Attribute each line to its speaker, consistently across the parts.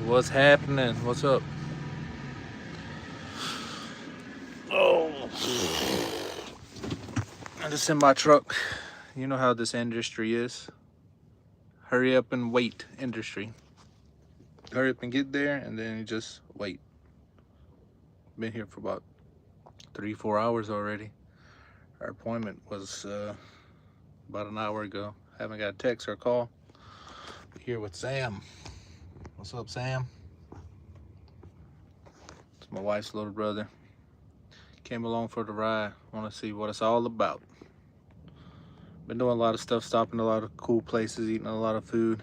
Speaker 1: What's happening? What's up? Oh, I'm just in my truck. You know how this industry is. Hurry up and wait industry. Hurry up and get there, and then you just wait. Been here for about 3-4 hours already. Our appointment was about an hour ago. Haven't got a text or a call. Here with Sam. What's up, Sam? It's my wife's little brother. Came along for the ride. Want to see what it's all about. Been doing a lot of stuff, stopping a lot of cool places, eating a lot of food.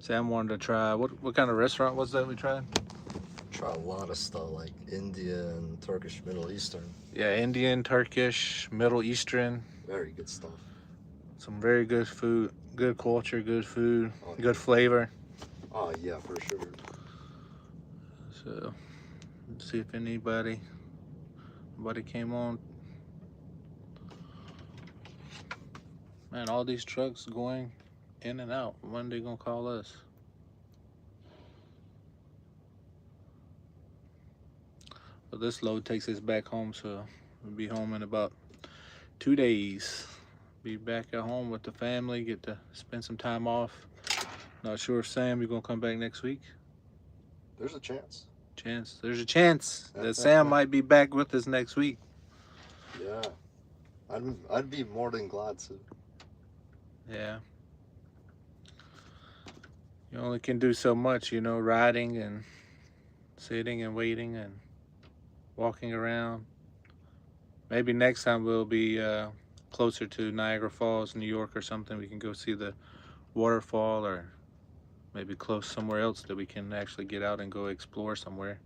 Speaker 1: Sam wanted to try, what kind of restaurant was that we tried?
Speaker 2: Try a lot of stuff like Indian, Turkish, Middle Eastern.
Speaker 1: Yeah, Indian, Turkish, Middle Eastern.
Speaker 2: Very good stuff.
Speaker 1: Some very good food, good culture, good food,
Speaker 2: Oh,
Speaker 1: good flavor.
Speaker 2: Oh yeah, for sure.
Speaker 1: So, let's see if anybody came on. Man, all these trucks going in and out. When they gonna call us? But this load takes us back home, so we'll be home in about 2 days. Be back at home with the family, get to spend some time off. Not sure if Sam, you're gonna come back next week?
Speaker 2: There's a chance.
Speaker 1: There's a chance that Sam might be back with us next week.
Speaker 2: Yeah, I'd be more than glad to.
Speaker 1: Yeah. You only can do so much, you know, riding and sitting and waiting and walking around. Maybe next time we'll be closer to Niagara Falls, New York or something. We can go see the waterfall, or maybe close somewhere else that we can actually get out and go explore somewhere.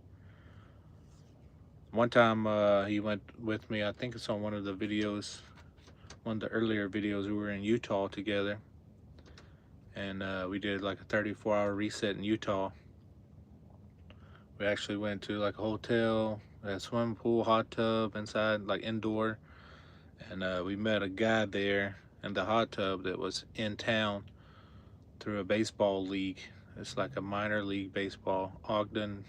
Speaker 1: One time he went with me, I think it's on one of the videos, one of the earlier videos. We were in Utah together, and we did like a 34-hour reset in Utah. We actually went to like a hotel, a swimming pool, hot tub inside, like indoor, and we met a guy there in the hot tub that was in town through a baseball league. It's like a minor league baseball. Ogden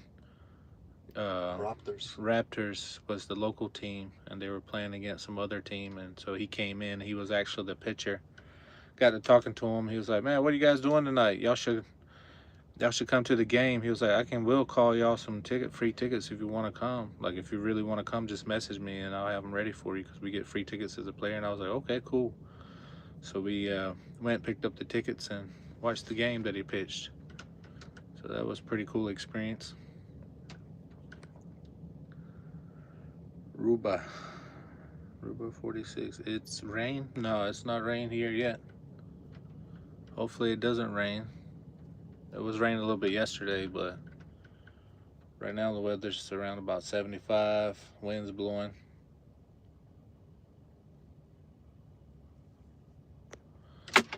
Speaker 1: Raptors was the local team, and they were playing against some other team, and so he came in. He was actually the pitcher. Got to talking to him. He was like, "Man, what are you guys doing tonight? Y'all should come to the game." He was like, will call y'all some free tickets if you want to come. Like, if you really want to come, just message me and I'll have them ready for you, because we get free tickets as a player. And I was like, okay, cool. So we went, picked up the tickets, and watched the game that he pitched. So that was a pretty cool experience. Ruba 46. It's rain? No, it's not rain here yet. Hopefully it doesn't rain. It was raining a little bit yesterday, but right now the weather's around about 75, winds blowing.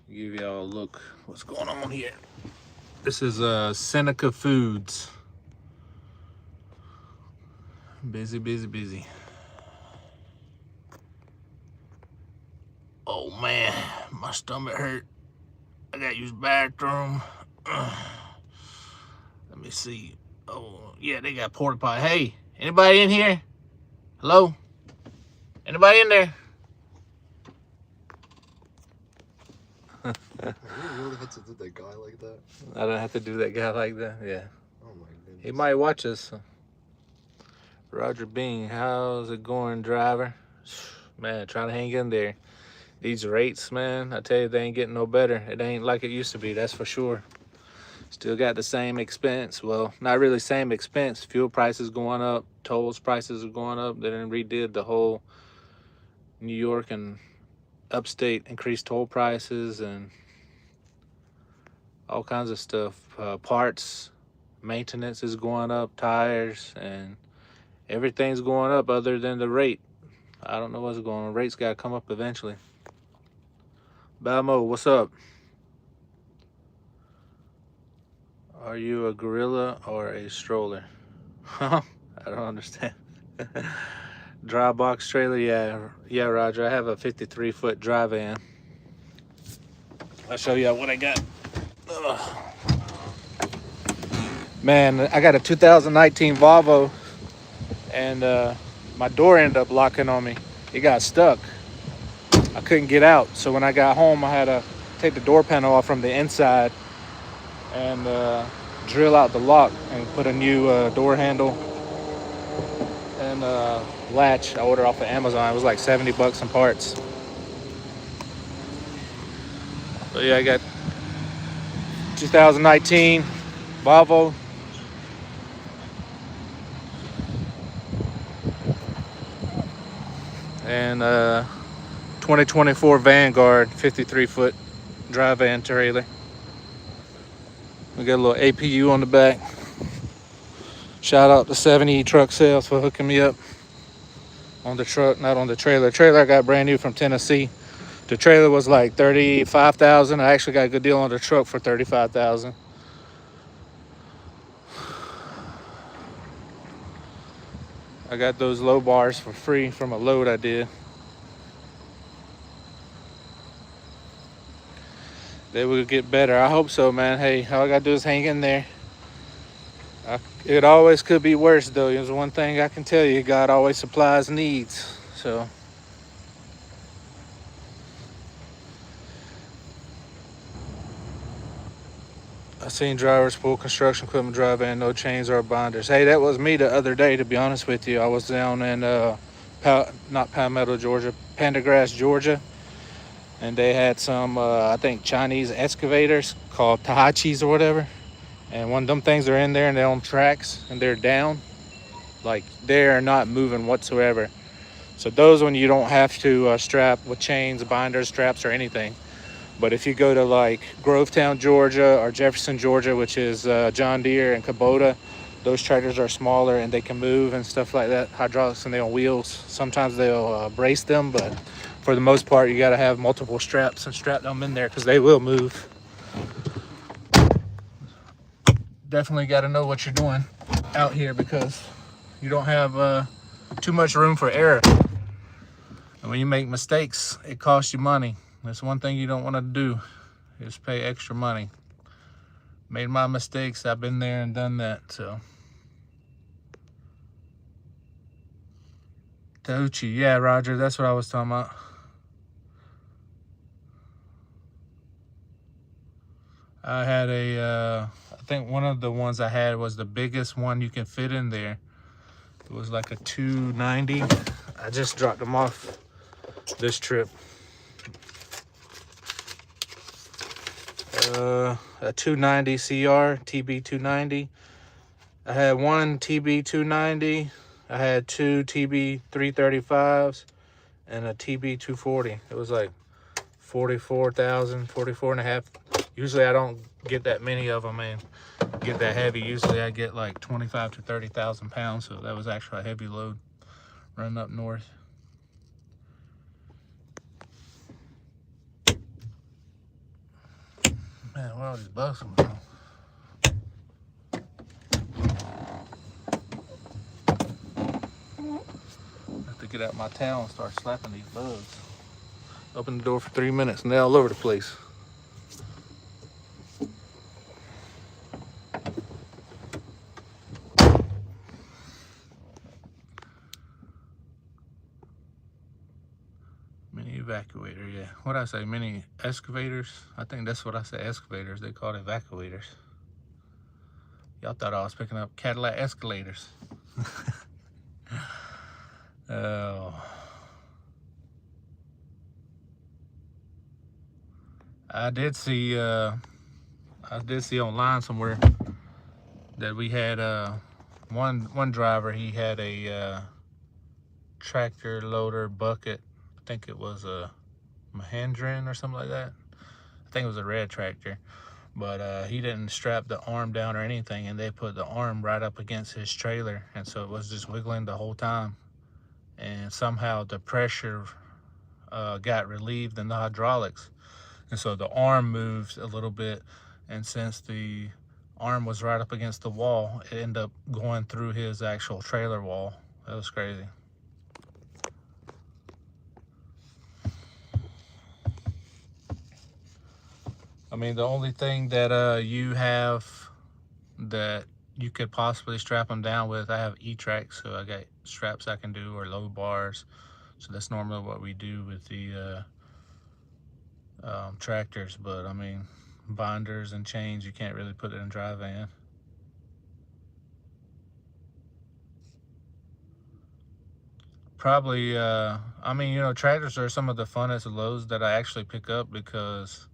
Speaker 1: Give y'all a look what's going on here. This is Seneca Foods. Busy, busy, busy. Oh man, my stomach hurt. I gotta use the bathroom. Let me see. Oh yeah, they got porta potty. Hey, anybody in here? Hello? Anybody in there?
Speaker 2: You really had to do that guy like that?
Speaker 1: I don't have to do that guy like that. Yeah.
Speaker 2: Oh my goodness.
Speaker 1: He might watch us. Roger Bean, how's it going, driver? Man, trying to hang in there. These rates, man, I tell you, they ain't getting no better. It ain't like it used to be, that's for sure. Still got the same expense. Well, not really same expense. Fuel prices going up, tolls prices are going up. They done redid the whole New York and upstate increased toll prices and all kinds of stuff. Parts, maintenance is going up, tires, and everything's going up other than the rate. I don't know what's going on. Rates got to come up eventually. Balmo, what's up? Are you a gorilla or a stroller? Huh? I don't understand. Dry box trailer, yeah, Roger. I have a 53-foot dry van. I'll show you what I got. Ugh. Man, I got a 2019 Volvo, and my door ended up locking on me. It got stuck. I couldn't get out. So when I got home, I had to take the door panel off from the inside and drill out the lock and put a new door handle and latch. I ordered off of Amazon. It was like 70 bucks in parts. But yeah, I got 2019 Volvo. And 2024 Vanguard 53-foot dry van trailer. We got a little APU on the back. Shout out to 70 Truck Sales for hooking me up on the truck, not on the trailer. Trailer I got brand new from Tennessee. The trailer was like 35,000. I actually got a good deal on the truck for 35,000. I got those low bars for free from a load I did. They will get better. I hope so, man. Hey, all I gotta do is hang in there. It always could be worse, though. There's one thing I can tell you: God always supplies needs. So I seen drivers pull construction equipment drive in, no chains or binders. Hey, that was me the other day, to be honest with you. I was down in not Palmetto, Georgia, Pendergrass, Georgia, and they had some I think Chinese excavators called Tahachis or whatever. And one of them things are in there and they're on tracks and they're down, like they're not moving whatsoever. So those when you don't have to strap with chains, binders, straps, or anything. But if you go to like Grovetown, Georgia, or Jefferson, Georgia, which is John Deere and Kubota, those tractors are smaller and they can move and stuff like that. Hydraulics and they're on wheels. Sometimes they'll brace them, but for the most part, you got to have multiple straps and strap them in there because they will move. Definitely got to know what you're doing out here because you don't have too much room for error. And when you make mistakes, it costs you money. That's one thing you don't want to do is pay extra money. Made my mistakes. I've been there and done that. So Touchy, yeah, Roger, that's what I was talking about. I had I think one of the ones I had was the biggest one you can fit in there. It was like a 290. I just dropped them off this trip. A 290 CR, TB 290. I had one TB 290. I had two TB 335s and a TB 240. It was like 44,000, 44 and a half. Usually I don't get that many of them and get that heavy. Usually I get like 25 to 30,000 pounds. So that was actually a heavy load running up north. Man, where are all these bugs coming from? I have to get out my towel and start slapping these bugs. Open the door for 3 minutes and they're all over the place. Mini evacuator, yeah. What'd I say? Mini excavators? I think that's what I said, excavators. They call it evacuators. Y'all thought I was picking up Cadillac escalators. Oh. I did see online somewhere that we had one driver. He had a tractor loader bucket. I think it was a Mahindran or something like that. I think it was a red tractor, but he didn't strap the arm down or anything, and they put the arm right up against his trailer, and so it was just wiggling the whole time. And somehow the pressure got relieved in the hydraulics, and so the arm moved a little bit, and since the arm was right up against the wall, it ended up going through his actual trailer wall. That was crazy. I mean, the only thing that you have that you could possibly strap them down with. I have E-tracks, so I got straps I can do, or low bars. So that's normally what we do with the tractors. But I mean, binders and chains, you can't really put it in dry van. Probably, I mean, tractors are some of the funnest loads that I actually pick up because,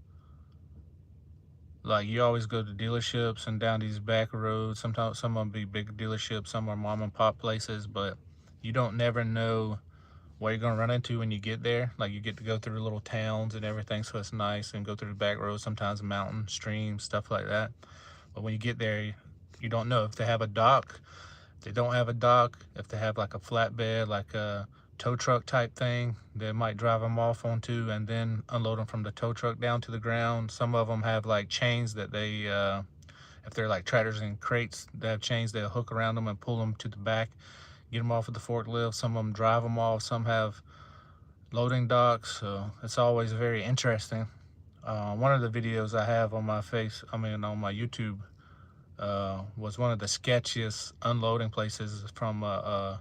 Speaker 1: like, you always go to dealerships and down these back roads. Sometimes some of them be big dealerships, some are mom and pop places, but you don't never know what you're gonna run into when you get there. Like, you get to go through little towns and everything, so it's nice, and go through the back roads, sometimes mountain, streams, stuff like that. But when you get there, you don't know if they have a dock. If they don't have a dock, if they have like a flatbed, like a tow truck type thing, they might drive them off onto and then unload them from the tow truck down to the ground. Some of them have like chains that they, if they're like tractors and crates, they have chains they'll hook around them and pull them to the back, get them off of the forklift. Some of them drive them off. Some have loading docks. So it's always very interesting. One of the videos I have on my on my YouTube, was one of the sketchiest unloading places from a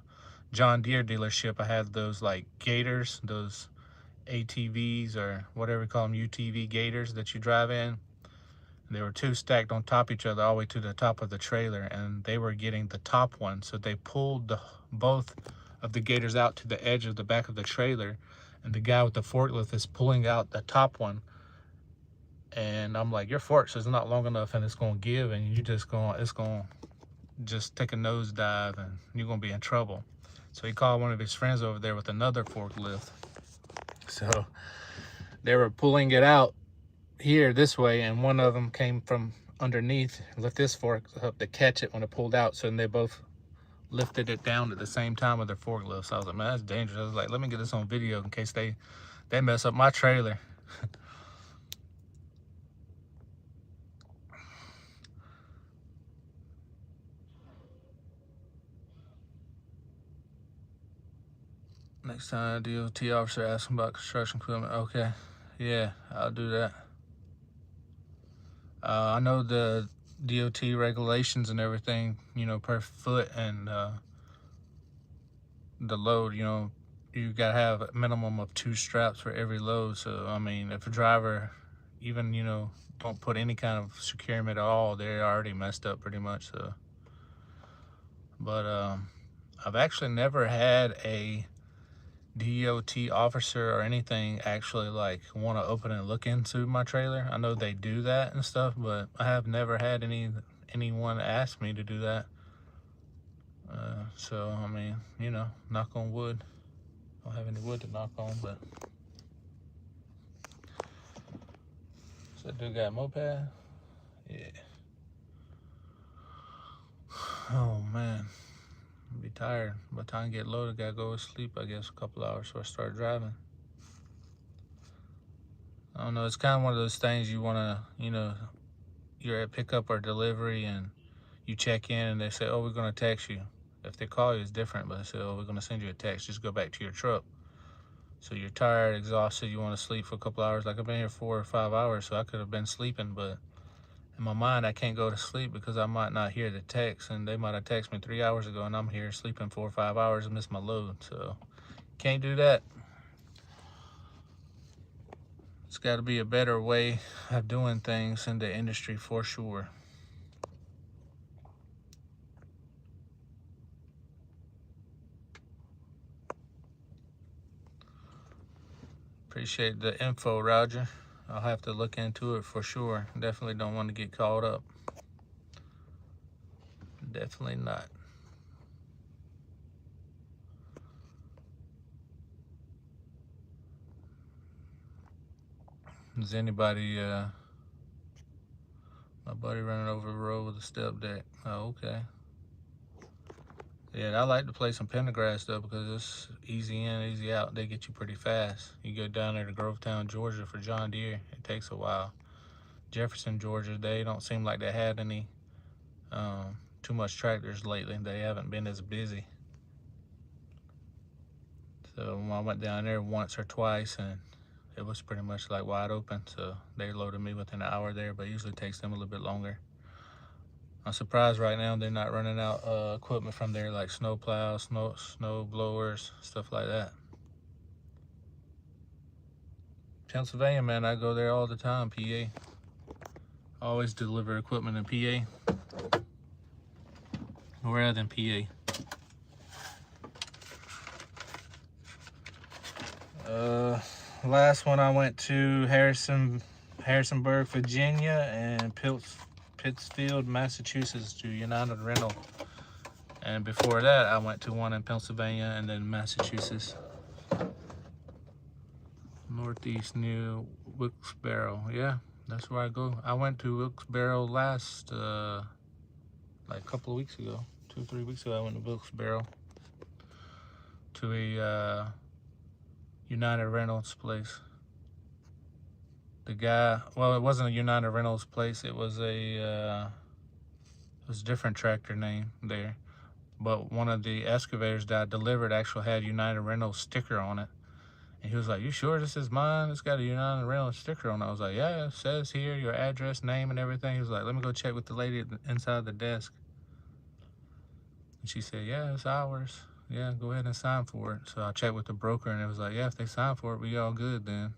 Speaker 1: John Deere dealership. I had those like gators, those ATVs or whatever you call them, UTV gators that you drive in. There were two stacked on top of each other all the way to the top of the trailer, and they were getting the top one. So they pulled both of the gators out to the edge of the back of the trailer, and the guy with the forklift is pulling out the top one. And I'm like, your fork is not long enough, and it's gonna give, and it's gonna just take a nosedive, and you're gonna be in trouble. So he called one of his friends over there with another forklift. So they were pulling it out here this way, and one of them came from underneath, lift this fork up to catch it when it pulled out. So then they both lifted it down at the same time with their forklifts. So I was like, man, that's dangerous. I was like, let me get this on video in case they mess up my trailer. Next time a DOT officer asks about construction equipment, okay, yeah, I'll do that. I know the DOT regulations and everything, per foot, and the load, you gotta have a minimum of 2 straps for every load. So, I mean, if a driver even, don't put any kind of securement at all, they're already messed up pretty much. So, but I've actually never had a DOT officer or anything actually like want to open and look into my trailer. I know they do that and stuff, but I have never had anyone ask me to do that. So I mean, knock on wood. I don't have any wood to knock on, but so that dude got a moped. Yeah. Oh man, I'll be tired. By the time I get loaded, gotta go to sleep. I guess a couple hours before I start driving. I don't know. It's kind of one of those things you want to, you're at pickup or delivery, and you check in and they say, oh, we're going to text you. If they call you, it's different, but they say, oh, we're going to send you a text. Just go back to your truck. So you're tired, exhausted, you want to sleep for a couple hours. Like, I've been here 4 or 5 hours, so I could have been sleeping, but in my mind, I can't go to sleep because I might not hear the text, and they might have texted me 3 hours ago, and I'm here sleeping 4 or 5 hours and miss my load. So can't do that. It's got to be a better way of doing things in the industry for sure. Appreciate the info, Roger. I'll have to look into it for sure. Definitely don't want to get caught up. Definitely not. Is anybody, my buddy running over the road with a step deck. Oh, okay. Yeah, I like to play some Pendergrass though because it's easy in, easy out. They get you pretty fast. You go down there to Grovetown, Georgia for John Deere. It takes a while. Jefferson, Georgia, they don't seem like they had any too much tractors lately. They haven't been as busy. So I went down there once or twice, and it was pretty much like wide open. So they loaded me within an hour there, but it usually takes them a little bit longer. I'm surprised right now they're not running out equipment from there, like snow plows, snow blowers, stuff like that. Pennsylvania, man, I go there all the time. PA, always deliver equipment in PA. Where at in PA? Last one I went to Harrisonburg, Virginia, and Pittsfield, Massachusetts, to United Rental. And before that, I went to one in Pennsylvania and then Massachusetts. Northeast near Wilkes-Barre. Yeah, that's where I go. I went to Wilkes-Barre last, like a couple of weeks ago. 2-3 weeks ago, I went to Wilkes-Barre to a United Rentals place. The guy, well, it wasn't a United Rentals place. It was a different tractor name there. But one of the excavators that I delivered actually had United Rentals sticker on it. And he was like, "You sure this is mine? It's got a United Rentals sticker on it." I was like, "Yeah, it says here your address, name, and everything." He was like, "Let me go check with the lady inside the desk." And she said, "Yeah, it's ours. Yeah, go ahead and sign for it." So I checked with the broker, and it was like, "Yeah, if they sign for it, we all good then."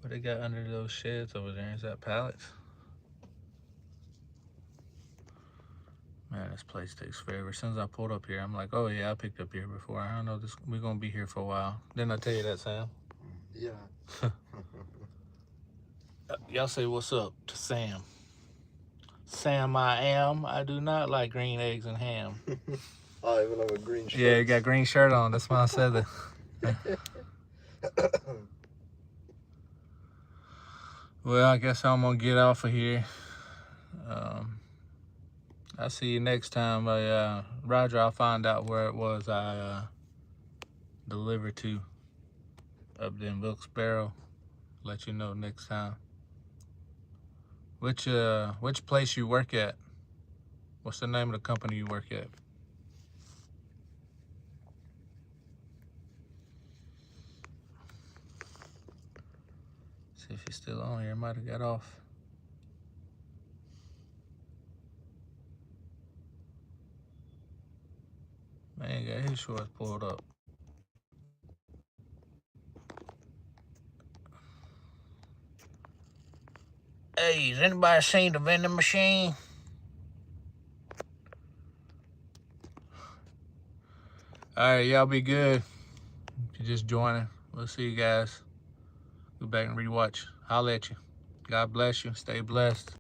Speaker 1: What they got under those sheds over there? Is that pallets? Man, this place takes forever. As soon as I pulled up here, I'm like, "Oh yeah, I picked up here before. I don't know this. We're gonna be here for a while." Didn't I tell you that, Sam?
Speaker 2: Yeah.
Speaker 1: Y'all say what's up to Sam. Sam, I am. I do not like green eggs and ham.
Speaker 2: I even have a green shirt.
Speaker 1: Yeah, you got green shirt on. That's why I said that. Well, I guess I'm gonna get off of here. I'll see you next time. Roger, I'll find out where it was I delivered to up there in Wilkes-Barre. Let you know next time. Which place you work at? What's the name of the company you work at? See if he's still on here. Might have got off. Man, got his shorts pulled up. Hey, has anybody seen the vending machine? All right, y'all be good. If you're just joining, we'll see you guys. Go back and rewatch. Holla at you. God bless you. Stay blessed.